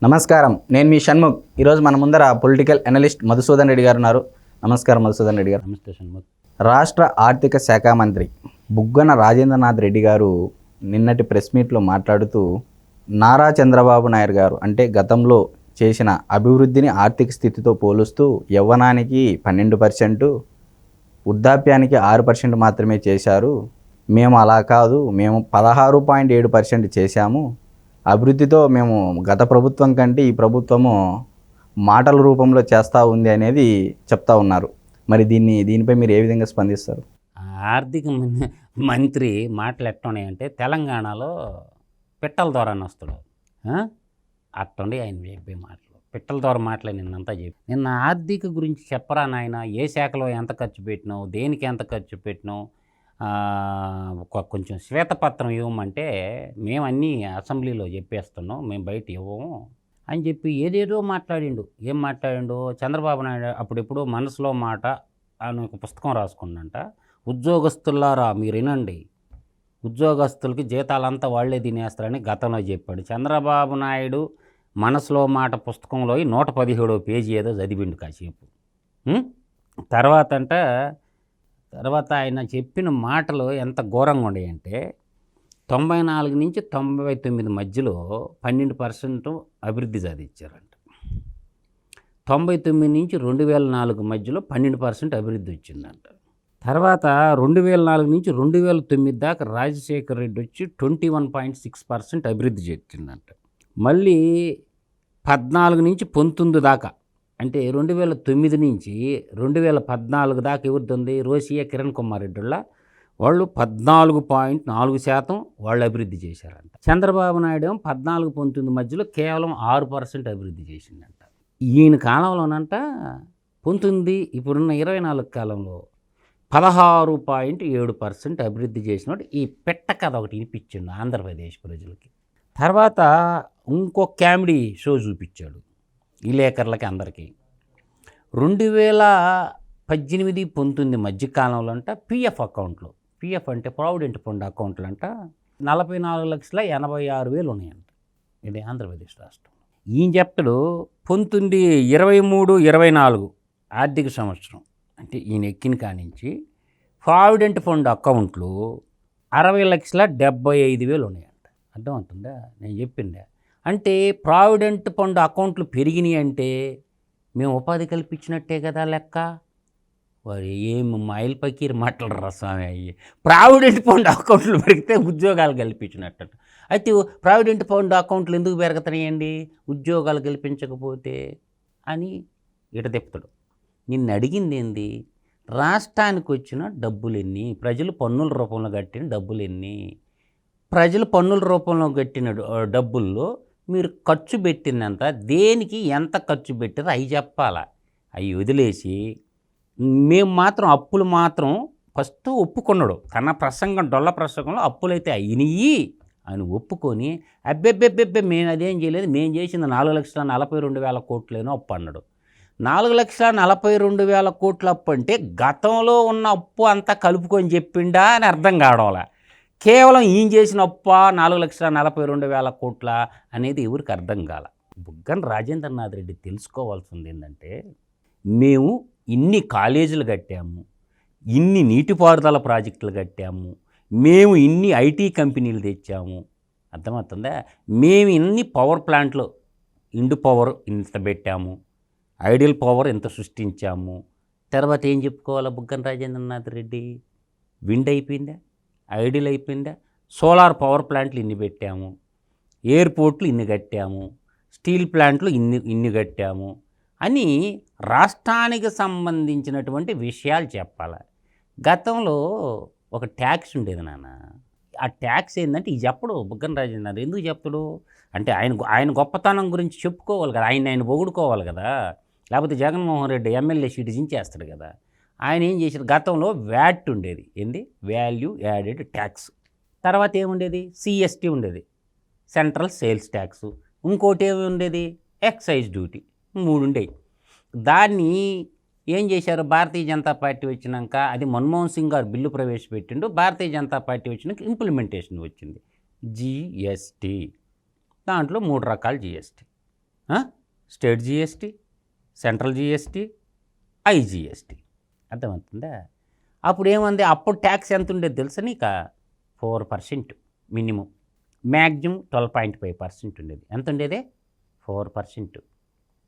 నమస్కారం, నేను మీ షణ్ముఖ్. ఈరోజు మన ముందర పొలిటికల్ అనలిస్ట్ మధుసూదన్ రెడ్డి గారు ఉన్నారు. నమస్కారం మధుసూదన్ రెడ్డి గారు. నమస్తే షణ్ముఖ్. రాష్ట్ర ఆర్థిక శాఖ మంత్రి బుగ్గన రాజేంద్రనాథ్ రెడ్డి గారు నిన్నటి ప్రెస్ మీట్లో మాట్లాడుతూ నారా చంద్రబాబు నాయుడు గారు అంటే గతంలో చేసిన అభివృద్ధిని ఆర్థిక స్థితితో పోలుస్తూ యవ్వనానికి 12%, వృద్ధాప్యానికి 6% మాత్రమే చేశారు. మేము అలా కాదు, మేము 16.7% చేశాము. అభివృద్ధితో మేము గత ప్రభుత్వం కంటే ఈ ప్రభుత్వము మాటల రూపంలో చేస్తూ ఉంది అనేది చెప్తా ఉన్నారు. మరి దీనిపై మీరు ఏ విధంగా స్పందిస్తారు? ఆర్థిక మంత్రి మాటలు ఎట్టున్నాయంటే తెలంగాణలో పిట్టల ద్వారా వస్తాడు అట్టుండి ఆయన చెప్పే మాటలు పిట్టల ద్వారా మాటలే నిన్నంతా చెప్పి నిన్న ఆర్థిక గురించి చెప్పరా నాయన, ఏ శాఖలో ఎంత ఖర్చు పెట్టినావు, దేనికి ఎంత ఖర్చు పెట్టినావు, కొంచెం శ్వేతపత్రం ఇవ్వమంటే మేము అన్నీ అసెంబ్లీలో చెప్పేస్తున్నాం, మేము బయట ఇవ్వము అని చెప్పి ఏదేదో మాట్లాడిండు. ఏం మాట్లాడిండు? చంద్రబాబు నాయుడు అప్పుడెప్పుడు మనసులో మాట అని ఒక పుస్తకం రాసుకున్నంట. ఉద్యోగస్తులారా మీరు వినండి, ఉద్యోగస్తులకి జీతాలంతా వాళ్లే తినేస్తారని గతంలో చెప్పాడు. చంద్రబాబు నాయుడు మనసులో మాట పుస్తకంలో 117వ పేజీ ఏదో చదివిండు కాసేపు. తర్వాత ఆయన చెప్పిన మాటలు ఎంత ఘోరంగా ఉన్నాయంటే 94 నుంచి 99 మధ్యలో 12% అభివృద్ధి సాధించారంట. 99 నుంచి 2004 మధ్యలో 12% అభివృద్ధి వచ్చిందంట. తర్వాత 2004 నుంచి 2009 దాకా రాజశేఖర్ రెడ్డి వచ్చి 21.6% అభివృద్ధి చేసిందంట. మళ్ళీ 14 నుంచి 19 దాకా అంటే 2009 నుంచి 2014 దాకా ఎవరిది? రోసియా కిరణ్ కుమార్ రెడ్డిళ్ళ వాళ్ళు 14.4% వాళ్ళు అభివృద్ధి చేశారంట. చంద్రబాబు నాయుడు 14-19 మధ్యలో కేవలం 6% అభివృద్ధి చేసిందంట. ఈయన కాలంలోనంట 19 ఇప్పుడున్న 24 కాలంలో 16.7% అభివృద్ధి చేసినట్టు ఈ పెట్ట కథ ఒకటి వినిపించిండు ఆంధ్రప్రదేశ్ ప్రజలకి. తర్వాత ఇంకో కామెడీ షో చూపించాడు విలేకరులకి అందరికీ. 2018-19 మధ్య కాలంలో అంట పిఎఫ్ అకౌంట్లు, పిఎఫ్ అంటే ప్రావిడెంట్ ఫండ్ అకౌంట్లు అంట 44,86,000 ఉన్నాయంట. ఇది ఆంధ్రప్రదేశ్ రాష్ట్రం. ఈయన చెప్తాడు 1923-24 ఆర్థిక సంవత్సరం అంటే ఈయన ఎక్కిన కానించి ప్రావిడెంట్ ఫండ్ అకౌంట్లు 60,75,000 ఉన్నాయంట. అర్థమవుతుందా నేను చెప్పిందా? అంటే ప్రావిడెంట్ ఫండ్ అకౌంట్లు పెరిగినాయి అంటే మేము ఉపాధి కల్పించినట్టే కదా లెక్క. వారు ఏం మైల్ పకీర్ మాట్లాడరా స్వామి. అయ్యి ప్రావిడెంట్ ఫండ్ అకౌంట్లు పెరిగితే ఉద్యోగాలు కల్పించినట్టు. అయితే ప్రావిడెంట్ ఫండ్ అకౌంట్లు ఎందుకు పెరుగుతున్నాయండి ఉద్యోగాలు కల్పించకపోతే అని ఇట తిప్పుతాడు. నిన్ను అడిగింది ఏంది? రాష్ట్రానికి వచ్చిన డబ్బులు ఎన్ని, ప్రజలు పన్నుల రూపంలో కట్టిన డబ్బులు ఎన్ని, ప్రజలు పన్నుల రూపంలో కట్టిన డబ్బుల్లో మీరు ఖర్చు పెట్టినంత దేనికి ఎంత ఖర్చు పెట్టారో అవి చెప్పాలా. అవి వదిలేసి మేము మాత్రం అప్పులు మాత్రం ఫస్ట్ ఒప్పుకున్నాడు. తన ప్రసంగం డొల్ల ప్రసంగంలో అప్పులైతే అయినయి అని ఒప్పుకొని అబ్బెబ్బెబ్బెబ్బే మేము అదేం చేయలేదు, మేము చేసింది 4,42,000 కోట్లేనో అప్పు అన్నాడు. 4,42,000 కోట్ల అప్పు అంటే గతంలో ఉన్న అప్పు అంతా కలుపుకొని చెప్పిండా అని అర్థం కావడంలా. కేవలం ఈయన చేసిన అప్ప 4,42,000 కోట్ల అనేది ఎవరికి అర్థం కాల. బుగ్గన రాజేంద్రనాథ్ రెడ్డి తెలుసుకోవాల్సింది ఏంటంటే మేము ఇన్ని కాలేజీలు కట్టాము, ఇన్ని నీటిపారుదల ప్రాజెక్టులు కట్టాము, మేము ఇన్ని ఐటీ కంపెనీలు తెచ్చాము. అర్థమవుతుందా? మేము ఇన్ని పవర్ ప్లాంట్లు, ఇండు పవర్ ఇంత పెట్టాము, ఐడియల్ పవర్ ఇంత సృష్టించాము. తర్వాత ఏం చెప్పుకోవాలా బుగ్గన రాజేంద్రనాథ్ రెడ్డి? విండ్ అయిపోయిందా, ఐడియల్ అయిపోయిందా, సోలార్ పవర్ ప్లాంట్లు ఇన్ని పెట్టాము, ఎయిర్పోర్ట్లు ఇన్ని కట్టాము, స్టీల్ ప్లాంట్లు ఇన్ని కట్టాము అని రాష్ట్రానికి సంబంధించినటువంటి విషయాలు చెప్పాలి. గతంలో ఒక ట్యాక్స్ ఉండేది నాన్న. ఆ ట్యాక్స్ ఏంటంటే ఇది చెప్పడు బుగ్గన రాజేంద్ర. ఎందుకు చెప్తాడు అంటే ఆయన గొప్పతనం గురించి చెప్పుకోవాలి కదా, ఆయన పొగుడుకోవాలి కదా. లేకపోతే జగన్మోహన్ రెడ్డి ఎమ్మెల్యే సీటు జించేస్తాడు కదా. ఆయన ఏం చేశారు? గతంలో వ్యాట్ ఉండేది, ఏంది వాల్యూ యాడెడ్ ట్యాక్స్. తర్వాత ఏముండేది? సిఎస్టీ ఉండేది, సెంట్రల్ సేల్స్ ట్యాక్స్. ఇంకోటి ఏమి ఉండేది? Excise duty. 3 ఉండేవి. దాన్ని ఏం చేశారు? భారతీయ జనతా పార్టీ వచ్చినాక అది మన్మోహన్ సింగ్ గారు బిల్లు ప్రవేశపెట్టిండు. భారతీయ జనతా పార్టీ వచ్చినాక ఇంప్లిమెంటేషన్ వచ్చింది జిఎస్టీ. దాంట్లో 3 రకాల GST. State GST, central GST, IGST. అర్థమవుతుందా? అప్పుడు ఏమంది, అప్పుడు ట్యాక్స్ ఎంత ఉండేది తెలుసా నీకు? 4% మినిమం, మ్యాక్సిమం 12.5% ఉండేది. ఎంత ఉండేది? 4%.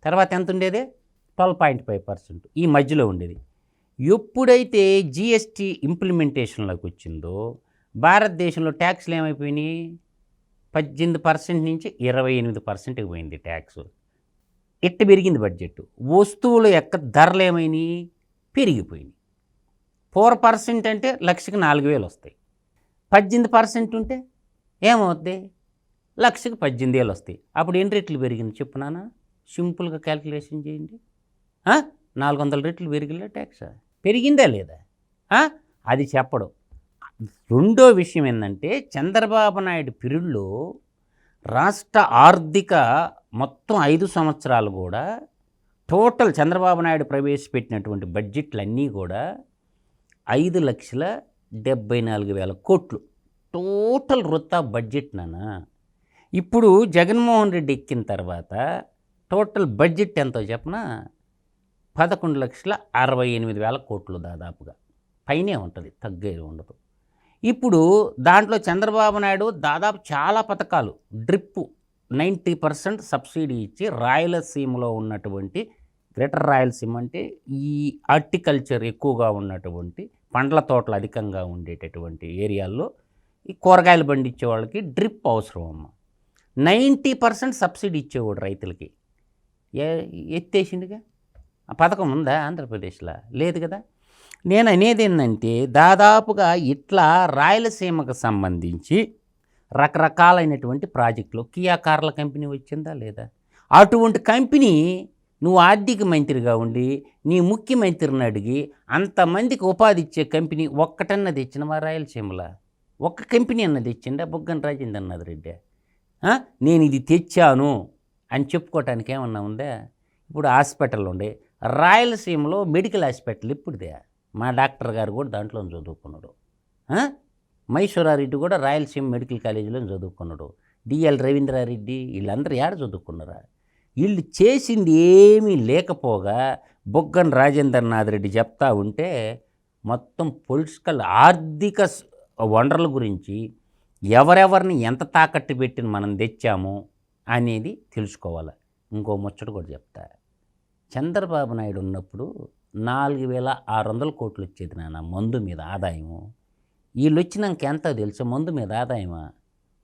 తర్వాత ఎంత ఉండేది? 12.5%. ఈ మధ్యలో ఉండేది. ఎప్పుడైతే జిఎస్టీ ఇంప్లిమెంటేషన్లోకి వచ్చిందో భారతదేశంలో ట్యాక్స్లు ఏమైపోయినాయి? 18% నుంచి 28%కి పోయింది ట్యాక్స్. ఎట్ట పెరిగింది బడ్జెట్? వస్తువుల యొక్క ధరలు ఏమైనాయి? పెరిగిపోయినాయి. 4% అంటే లక్షకి 4,000 వస్తాయి. 18% ఉంటే ఏమవుద్ది? లక్షకి 18,000 వస్తాయి. అప్పుడు ఎన్ని రెట్లు పెరిగింది చెప్పు నాన్న? సింపుల్గా క్యాల్కులేషన్ చేయండి. 400 రెట్లు పెరిగిలే ట్యాక్స్? పెరిగిందా లేదా? అది చెప్పడం. రెండో విషయం ఏంటంటే, చంద్రబాబు నాయుడు పీరియడ్లో రాష్ట్ర ఆర్థిక మొత్తం 5 సంవత్సరాలు కూడా టోటల్ చంద్రబాబు నాయుడు ప్రవేశపెట్టినటువంటి బడ్జెట్లన్నీ కూడా 5,74,000 కోట్లు టోటల్ వృత్తా బడ్జెట్ నాన్న. ఇప్పుడు జగన్మోహన్ రెడ్డి ఎక్కిన తర్వాత టోటల్ బడ్జెట్ ఎంతో చెప్పనా? 11,68,000 కోట్లు దాదాపుగా. పైనే ఉంటుంది, తగ్గేది ఉండదు. ఇప్పుడు దాంట్లో చంద్రబాబు నాయుడు దాదాపు చాలా పథకాలు, డ్రిప్పు 90% సబ్సిడీ ఇచ్చి రాయలసీమలో ఉన్నటువంటి, గ్రేటర్ రాయలసీమ అంటే ఈ హార్టికల్చర్ ఎక్కువగా ఉన్నటువంటి, పండ్ల తోటలు అధికంగా ఉండేటటువంటి ఏరియాల్లో ఈ కూరగాయలు పండించే వాళ్ళకి డ్రిప్ అవసరం అమ్మ. 90% సబ్సిడీ ఇచ్చేవాడు రైతులకి. ఎత్తేసిందిగా. ఆ పథకం ఉందా ఆంధ్రప్రదేశ్లో? లేదు కదా. నేను అనేది ఏంటంటే, దాదాపుగా ఇట్లా రాయలసీమకు సంబంధించి రకరకాలైనటువంటి ప్రాజెక్టులు, కియా కార్ల కంపెనీ వచ్చిందా లేదా? అటువంటి కంపెనీ నువ్వు ఆర్థిక మంత్రిగా ఉండి నీ ముఖ్యమంత్రిని అడిగి అంతమందికి ఉపాధి ఇచ్చే కంపెనీ ఒక్కటన్నా తెచ్చినవా రాయలసీమలో? ఒక్క కంపెనీ అన్నది తెచ్చిండా బుగ్గన రాజేంద్రనాథ్ రెడ్డి? నేను ఇది తెచ్చాను అని చెప్పుకోవటానికి ఏమన్నా ఉందా? ఇప్పుడు హాస్పిటల్ ఉండే రాయలసీమలో మెడికల్ హాస్పిటల్ ఇప్పుడుదే. మా డాక్టర్ గారు కూడా దాంట్లో చదువుకున్నాడు. మైసూరారెడ్డి కూడా రాయలసీమ మెడికల్ కాలేజీలో చదువుకున్నాడు. డిఎల్ రవీంద్రారెడ్డి వీళ్ళందరూ ఏడ చదువుకున్నారా? వీళ్ళు చేసింది ఏమీ లేకపోగా బుగ్గన రాజేంద్రనాథ్ రెడ్డి చెప్తా ఉంటే మొత్తం పొలిటికల్ ఆర్థిక వనరుల గురించి ఎవరెవరిని ఎంత తాకట్టు పెట్టిన మనం తెచ్చాము అనేది తెలుసుకోవాలి. ఇంకో ముచ్చట కూడా చెప్తా. చంద్రబాబు నాయుడు ఉన్నప్పుడు 4,600 కోట్లు వచ్చేది నాన్న మందు మీద ఆదాయము. వీళ్ళు వచ్చినాక ఎంత తెలుసా మందు మీద ఆదాయమా?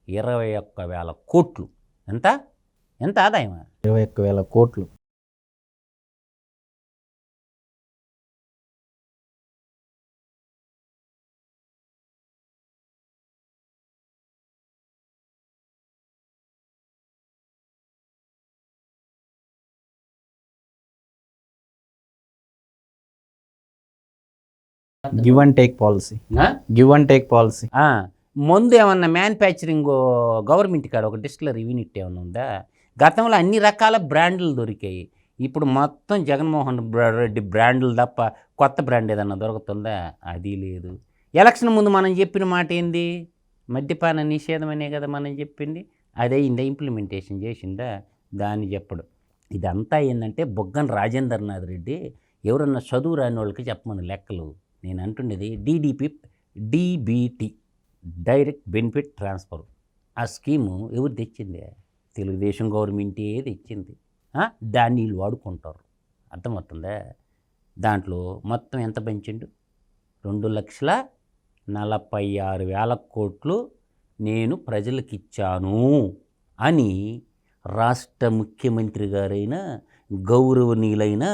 21,000 కోట్లు. ఎంత ఎంత ఆదాయమా? 21,000 కోట్లు. Give and take policy. Give and take policy. ముందు ఏమన్నా మ్యానుఫ్యాక్చరింగ్ గవర్నమెంట్ కాడ ఒక డిస్టిలరీ యూనిట్ ఏమన్నా ఉందా? గతంలో అన్ని రకాల బ్రాండ్లు దొరికాయి. ఇప్పుడు మొత్తం జగన్మోహన్ రెడ్డి బ్రాండ్లు తప్ప కొత్త బ్రాండ్ ఏదన్నా దొరుకుతుందా? అది లేదు. ఎలక్షన్ ముందు మనం చెప్పిన మాట ఏంది? మద్యపాన నిషేధం అనే కదా మనం చెప్పింది. అదే ఇందా ఇంప్లిమెంటేషన్ చేసిందా? దాన్ని చెప్పడం. ఇదంతా ఏంటంటే బుగ్గన రాజేంద్రనాథ్ రెడ్డి ఎవరన్నా చదువు రాని వాళ్ళకి చెప్పమని లెక్కలు. నేను అంటుండేది డీబీటీ, డైరెక్ట్ బెనిఫిట్ ట్రాన్స్ఫర్. ఆ స్కీము ఎవరు తెచ్చింది? తెలుగుదేశం గవర్నమెంటే తెచ్చింది. దాన్ని వీళ్ళు వాడుకుంటారు. అర్థమవుతుందా? దాంట్లో మొత్తం ఎంత పెంచిండు? 2,46,000 కోట్లు నేను ప్రజలకు ఇచ్చాను అని రాష్ట్ర ముఖ్యమంత్రి గారైన గౌరవనీయులైన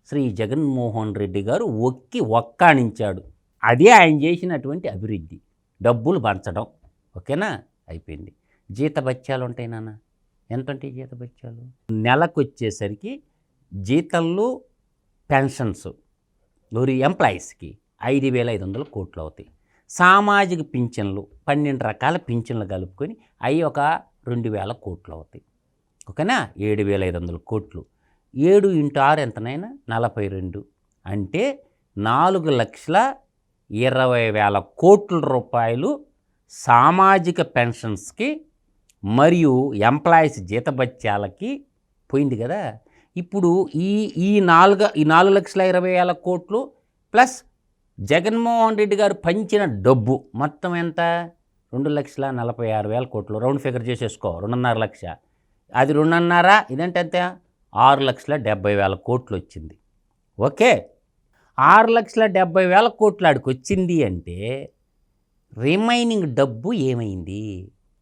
శ్రీ జగన్మోహన్ రెడ్డి గారు ఒక్కాణించాడు. అదే ఆయన చేసినటువంటి అభివృద్ధి. డబ్బులు పంచడం. ఓకేనా? అయిపోయింది. జీతభత్యాలు ఉంటాయి నాన్న. ఎంత ఉంటాయి జీతభత్యాలు? నెలకు వచ్చేసరికి జీతంలో పెన్షన్స్ ఎంప్లాయీస్కి 5,500 కోట్లు అవుతాయి. సామాజిక పింఛన్లు 12 రకాల పింఛన్లు కలుపుకొని అవి ఒక 2,000 కోట్లు అవుతాయి. ఓకేనా? 7,500 కోట్లు. 7 × 6 ఎంతనైనా 42. అంటే 4,20,000 కోట్ల రూపాయలు సామాజిక పెన్షన్స్కి మరియు ఎంప్లాయీస్ జీతభత్యాలకి పోయింది కదా. ఇప్పుడు ఈ 4,20,000 కోట్లు ప్లస్ జగన్మోహన్ రెడ్డి గారు పంచిన డబ్బు మొత్తం ఎంత? 2,46,000 కోట్లు. రౌండ్ ఫిగర్ చేసేసుకో, 2.5 లక్ష. అది 2.5, ఇదంటే ఎంత? 6,70,000 కోట్లు వచ్చింది. ఓకే, 6,70,000 కోట్లు ఆడికి వచ్చింది అంటే రిమైనింగ్ డబ్బు ఏమైంది?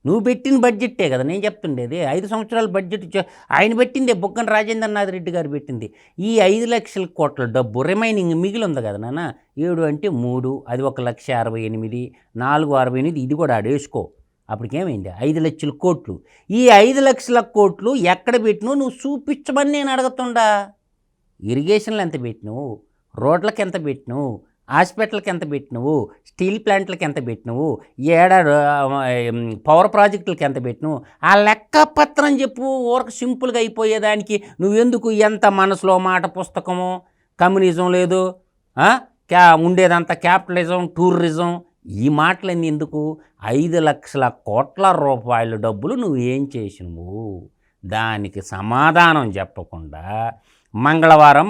నువ్వు పెట్టిన బడ్జెట్టే కదా నేను చెప్తుండేది. 5 సంవత్సరాల బడ్జెట్ ఆయన పెట్టిందే, బుగ్గన రాజేంద్రనాథ్ రెడ్డి గారు పెట్టింది. ఈ 5,00,000 కోట్ల డబ్బు రిమైనింగ్ మిగిలి ఉంది కదా నాన్న, 7 అంటే 3, అది 1,68,000, 468, ఇది కూడా ఆడేసుకో. అప్పటికేమైంది? 5,00,000 కోట్లు. ఈ 5,00,000 కోట్లు ఎక్కడ పెట్టినావు నువ్వు చూపించమని నేను అడుగుతుండా. ఇరిగేషన్లు ఎంత పెట్టినావు, రోడ్లకు ఎంత పెట్టినావు, హాస్పిటల్కి ఎంత పెట్టినవు, స్టీల్ ప్లాంట్లకి ఎంత పెట్టినవు, పవర్ ప్రాజెక్టులకి ఎంత పెట్టినవు, ఆ లెక్కపత్రం చెప్పు. ఊరకు సింపుల్గా అయిపోయేదానికి నువ్వెందుకు ఎంత మనసులో మాట పుస్తకము, కమ్యూనిజం లేదు, ఉండేదంతా క్యాపిటలిజం, టూరిజం, ఈ మాటలన్నీ ఎందుకు? 5,00,000 కోట్ల రూపాయల డబ్బులు నువ్వు ఏం చేసినవు? దానికి సమాధానం చెప్పకుండా మంగళవారం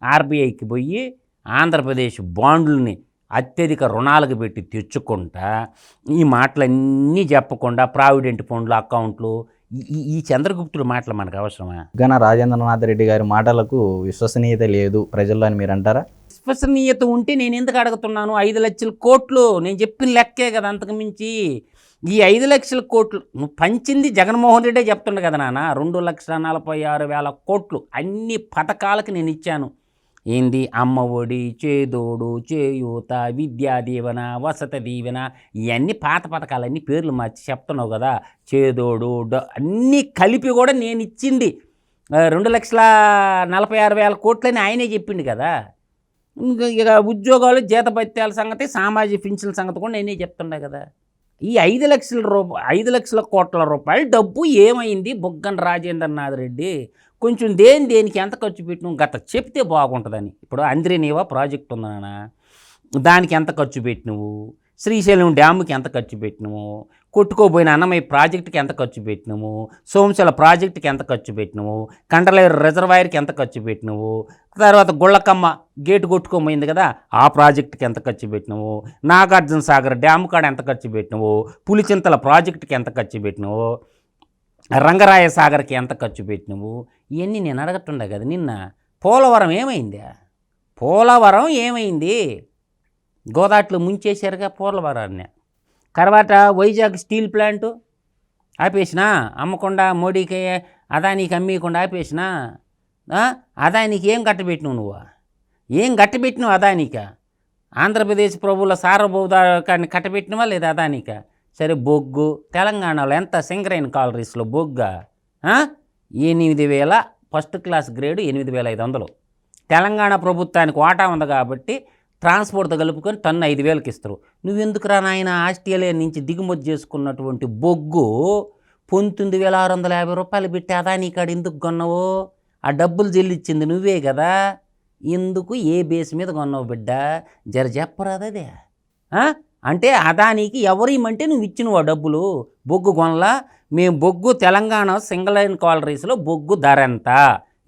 ఆర్బీఐకి పోయి ఆంధ్రప్రదేశ్ బాండ్లని అత్యధిక రుణాలకు పెట్టి తెచ్చుకుంటా ఈ మాటలన్నీ చెప్పకుండా ప్రావిడెంట్ ఫండ్లు, అకౌంట్లు, ఈ చంద్రగుప్తుడు మాటలు మనకు అవసరమా? బుగ్గన రాజేంద్రనాథ్ రెడ్డి గారి మాటలకు విశ్వసనీయత లేదు ప్రజల్లో అని మీరు అంటారా? విశ్వసనీయత ఉంటే నేను ఎందుకు అడుగుతున్నాను? 5,00,000 కోట్లు నేను చెప్పిన లెక్కే కదా, అంతకు మించి. ఈ 5,00,000 కోట్లు నువ్వు పంచింది జగన్మోహన్ రెడ్డే చెప్తుండే కదా నాన్న. 2,46,000 కోట్లు అన్ని పథకాలకు నేను ఇచ్చాను. ఏంది? అమ్మ ఒడి, చేదోడు, చేయూత, విద్యా దీవెన, వసతి దీవెన, ఇవన్నీ పాత పథకాలన్నీ పేర్లు మార్చి చెప్తున్నావు కదా. చేదోడు అన్నీ కలిపి కూడా నేను ఇచ్చింది 2,46,000 కోట్లని ఆయనే చెప్పిండు కదా. ఇక ఉద్యోగాలు, జీతభత్యాల సంగతి, సామాజిక పింఛన్ల సంగతి కూడా నేనే చెప్తుండే కదా. ఈ 5,00,000 కోట్ల రూపాయలు డబ్బు ఏమైంది బుగ్గన రాజేంద్రనాథ్ రెడ్డి? కొంచెం దేనికి ఎంత ఖర్చు పెట్టినావు గత చెప్తే బాగుంటుందని. ఇప్పుడు అంద్రినీవా ప్రాజెక్ట్ ఉందన్నా, దానికి ఎంత ఖర్చు పెట్టినవు? శ్రీశైలం డ్యాముకి ఎంత ఖర్చు పెట్టినవు? కొట్టుకోబోయిన అన్నమయ్య ప్రాజెక్టుకి ఎంత ఖర్చు పెట్టినవు? సోమశల ప్రాజెక్టుకి ఎంత ఖర్చు పెట్టినవు? కండలేరు రిజర్వాయర్కి ఎంత ఖర్చు పెట్టినవు? తర్వాత గుళ్ళకమ్మ గేటు కొట్టుకోబోయింది కదా, ఆ ప్రాజెక్టుకి ఎంత ఖర్చు పెట్టినవు? నాగార్జున సాగర్ డ్యాము కాడ ఎంత ఖర్చు పెట్టినవు? పులిచింతల ప్రాజెక్టుకి ఎంత ఖర్చు పెట్టినవు? రంగరాయ సాగర్కి ఎంత ఖర్చు పెట్టినవు? ఇవన్నీ నేను అడగట్టుండే కదా నిన్న. పోలవరం ఏమైంది? గోదాట్లో ముంచేశారుగా పోలవరాన్ని. తర్వాత వైజాగ్ స్టీల్ ప్లాంటు ఆపేసినా, అమ్మకుండా మోడీకి అదానికి అమ్మేయకుండా ఆపేసినా. అదానికి ఏం కట్టబెట్టినావు నువ్వు? ఏం కట్టబెట్టినావు అదానిక? ఆంధ్రప్రదేశ్ ప్రభువుల సార్వభౌమాధికారాన్ని కట్టబెట్టినవా లేదా అదానిక? సరే, బొగ్గు తెలంగాణలో ఎంత? సింగరైన్ కాలరీస్లో బొగ్గా 8,000, ఫస్ట్ క్లాస్ గ్రేడు 8,500. తెలంగాణ ప్రభుత్వానికి వాటా ఉంది కాబట్టి ట్రాన్స్పోర్ట్తో కలుపుకొని టన్ను 5,000కి ఇస్తారు. నువ్వెందుకురా నాయన ఆస్ట్రేలియా నుంచి దిగుమతి చేసుకున్నటువంటి బొగ్గు 19,650 రూపాయలు పెట్టి అదానీ కాడ ఎందుకు కొన్నావు? ఆ డబ్బులు చెల్లించింది నువ్వే కదా. ఎందుకు, ఏ బేస్ మీద కొన్నావు బిడ్డ? జర చెప్పరాదే. అంటే అదానికి ఎవరేమంటే నువ్వు ఇచ్చినవు ఆ డబ్బులు. బొగ్గు కొనలా, మేము బొగ్గు తెలంగాణ సింగిల్ లైన్ కాలరీస్లో బొగ్గు ధర ఎంత,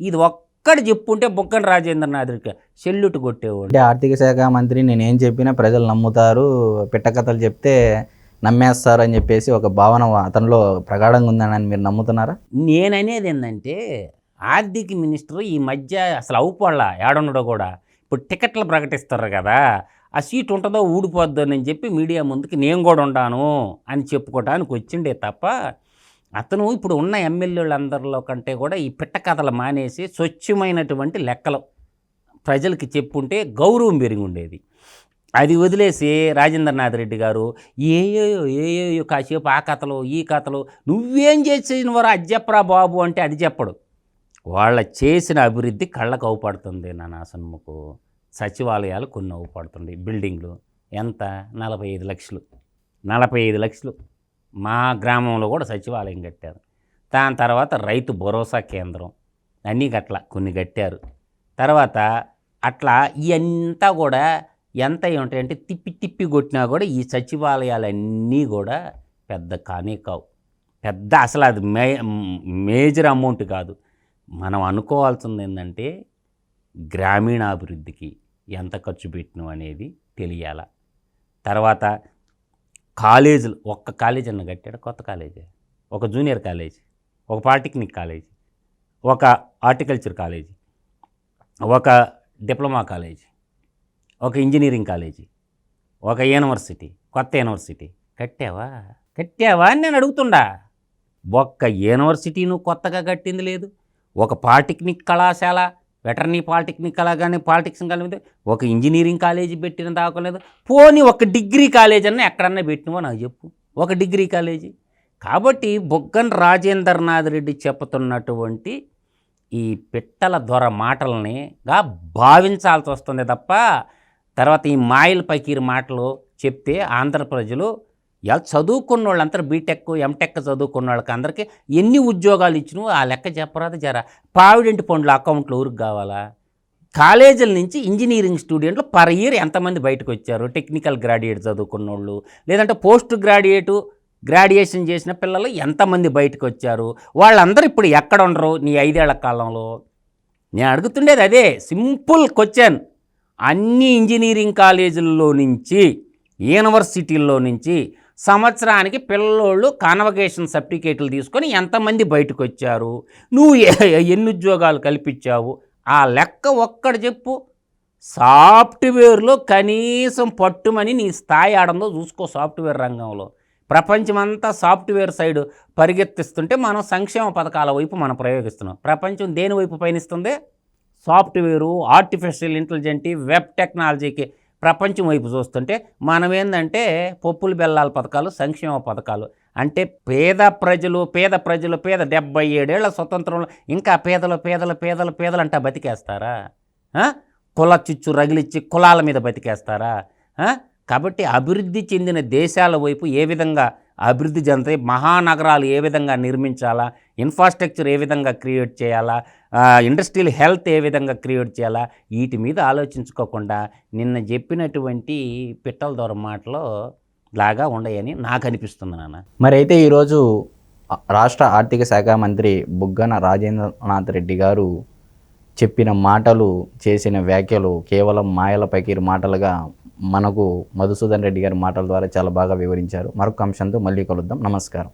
ఇది ఒక్కడ చెప్పుంటే బుగ్గన రాజేంద్రనాథ్కి సెల్యూట్ కొట్టేవాడు. అంటే ఆర్థిక శాఖ మంత్రి నేనేం చెప్పినా ప్రజలు నమ్ముతారు, పిట్టకథలు చెప్తే నమ్మేస్తారు అని చెప్పేసి ఒక భావన అతనిలో ప్రగాఢంగా ఉందని మీరు నమ్ముతున్నారా? నేననేది ఏంటంటే, ఆర్థిక మినిస్టర్ ఈ మధ్య అసలు అవుపడలా ఏడున్నడో కూడా. ఇప్పుడు టికెట్లు ప్రకటిస్తారు కదా, ఆ సీట్ ఉంటుందో ఊడిపోద్దో అని చెప్పి మీడియా ముందుకి నేను కూడా ఉంటాను అని చెప్పుకోవడానికి వచ్చిండే తప్ప, అతను ఇప్పుడు ఉన్న ఎమ్మెల్యేలందరిలో కంటే కూడా ఈ పిట్ట కథలు మానేసి స్వచ్ఛమైనటువంటి లెక్కలు ప్రజలకి చెప్పుంటే గౌరవం పెరిగి ఉండేది. అది వదిలేసి రాజేంద్రనాథ్ రెడ్డి గారు ఏయో కాసేపు ఆ కథలు ఈ కథలు, నువ్వేం చేసిన వారు అది చెప్పరా బాబు అంటే అది చెప్పడు. వాళ్ళ చేసిన అభివృద్ధి కళ్ళకు అవుపడుతుంది నాన్న సన్ముఖు. సచివాలయాలు కొన్ని అవుపడుతుంది, బిల్డింగ్లు ఎంత? 45 లక్షలు. మా గ్రామంలో కూడా సచివాలయం కట్టారు. దాని తర్వాత రైతు భరోసా కేంద్రం అన్నీ గట్లా కొన్ని కట్టారు. తర్వాత అట్లా ఇవంతా కూడా ఎంత ఏమిటాయంటే తిప్పి కొట్టినా కూడా ఈ సచివాలయాలన్నీ కూడా పెద్ద కానే కావు. పెద్ద అసలు అది మేజర్ అమౌంట్ కాదు. మనం అనుకోవాల్సింది ఏంటంటే గ్రామీణాభివృద్ధికి ఎంత ఖర్చు పెట్టినాం అనేది తెలియాల. తర్వాత కాలేజీలు, ఒక్క కాలేజీ అన్న కట్టాడు, కొత్త కాలేజీ, ఒక జూనియర్ కాలేజీ, ఒక పాలిటెక్నిక్ కాలేజీ, ఒక హార్టికల్చర్ కాలేజీ, ఒక డిప్లొమా కాలేజీ, ఒక ఇంజనీరింగ్ కాలేజీ, ఒక యూనివర్సిటీ, కొత్త యూనివర్సిటీ కట్టావా అని నేను అడుగుతుండా. ఒక్క యూనివర్సిటీను కొత్తగా కట్టింది లేదు, ఒక పాలిటెక్నిక్ కళాశాల, వెటర్నరీ పాలిటెక్నిక్ కళాగానే పాలిటెక్స్ కాలేజ్, ఒక ఇంజనీరింగ్ కాలేజీ పెట్టిన దాకోలేదు. పోనీ ఒక డిగ్రీ కాలేజ్ అన్న ఎక్కడన్నా పెట్టినవో నాకు చెప్పు, ఒక డిగ్రీ కాలేజీ. కాబట్టి బుగ్గన రాజేంద్రనాథ్ రెడ్డి చెప్పుతున్నటువంటి ఈ పిట్టల దొర మాటలనిగా భావించాల్సి వస్తుంది తప్ప, తర్వాత ఈ మాయల పకీర్ మాటలు చెప్తే ఆంధ్ర ప్రజలు చదువుకున్న వాళ్ళంతా బీటెక్ ఎంటెక్ చదువుకున్న వాళ్ళకి అందరికీ ఎన్ని ఉద్యోగాలు ఇచ్చినావు ఆ లెక్క చెప్పరాదు జరా. ప్రావిడెంట్ ఫండ్ల అకౌంట్లు ఎవరికి కావాలా? కాలేజీల నుంచి ఇంజనీరింగ్ స్టూడెంట్లు పర్ ఇయర్ ఎంతమంది బయటకు వచ్చారు? టెక్నికల్ గ్రాడ్యుయేట్ చదువుకున్న వాళ్ళు, లేదంటే పోస్ట్ గ్రాడ్యుయేషన్ చేసిన పిల్లలు ఎంతమంది బయటకు వచ్చారు? వాళ్ళందరూ ఇప్పుడు ఎక్కడ ఉండరు నీ 5 ఏళ్ల కాలంలో? నేను అడుగుతుండేది అదే సింపుల్ క్వశ్చన్. అన్ని ఇంజనీరింగ్ కాలేజీల్లో నుంచి, యూనివర్సిటీల్లో నుంచి సంవత్సరానికి పిల్లోళ్ళు కాన్వకేషన్ సర్టిఫికేట్లు తీసుకొని ఎంతమంది బయటకు వచ్చారు? నువ్వు ఎన్ని ఉద్యోగాలు కల్పించావు? ఆ లెక్క ఒక్కటి చెప్పు. సాఫ్ట్వేర్లో కనీసం పట్టుమని నీ స్థాయి ఆడందో చూసుకో. సాఫ్ట్వేర్ రంగంలో ప్రపంచమంతా సాఫ్ట్వేర్ సైడ్ పరిగెత్తిస్తుంటే మనం సంక్షేమ పథకాల వైపు మనం ప్రయోగిస్తున్నాం. ప్రపంచం దేని వైపు పయనిస్తుంది? సాఫ్ట్వేరు, ఆర్టిఫిషియల్ ఇంటెలిజెంట్, వెబ్ టెక్నాలజీకి ప్రపంచం వైపు చూస్తుంటే మనం ఏంటంటే పప్పులు బెల్లాల పథకాలు, సంక్షేమ పథకాలు. అంటే పేద ప్రజలు 77 ఏళ్ల స్వతంత్రంలో ఇంకా పేదలు అంటా బతికేస్తారా? కుల చిచ్చు రగిలిచ్చి కులాల మీద బతికేస్తారా? కాబట్టి అభివృద్ధి చెందిన దేశాల వైపు ఏ విధంగా అభివృద్ధి చెందుతాయి, మహానగరాలు ఏ విధంగా నిర్మించాలా, ఇన్ఫ్రాస్ట్రక్చర్ ఏ విధంగా క్రియేట్ చేయాలా, ఇండస్ట్రియల్ హెల్త్ ఏ విధంగా క్రియేట్ చేయాలా, వీటి మీద ఆలోచించుకోకుండా నిన్న చెప్పినటువంటి పిట్టల దొర మాటలు లాగా ఉండయని నాకు అనిపిస్తుంది నాన్న. మరి అయితే ఈరోజు రాష్ట్ర ఆర్థిక శాఖ మంత్రి బుగ్గన రాజేంద్రనాథ్ రెడ్డి గారు చెప్పిన మాటలు, చేసిన వ్యాఖ్యలు కేవలం మాయల పకీర్ మాటలుగా మనకు మధుసూదన్ రెడ్డి గారి మాటల ద్వారా చాలా బాగా వివరించారు. మరొక అంశంతో మళ్ళీ కలుద్దాం. నమస్కారం.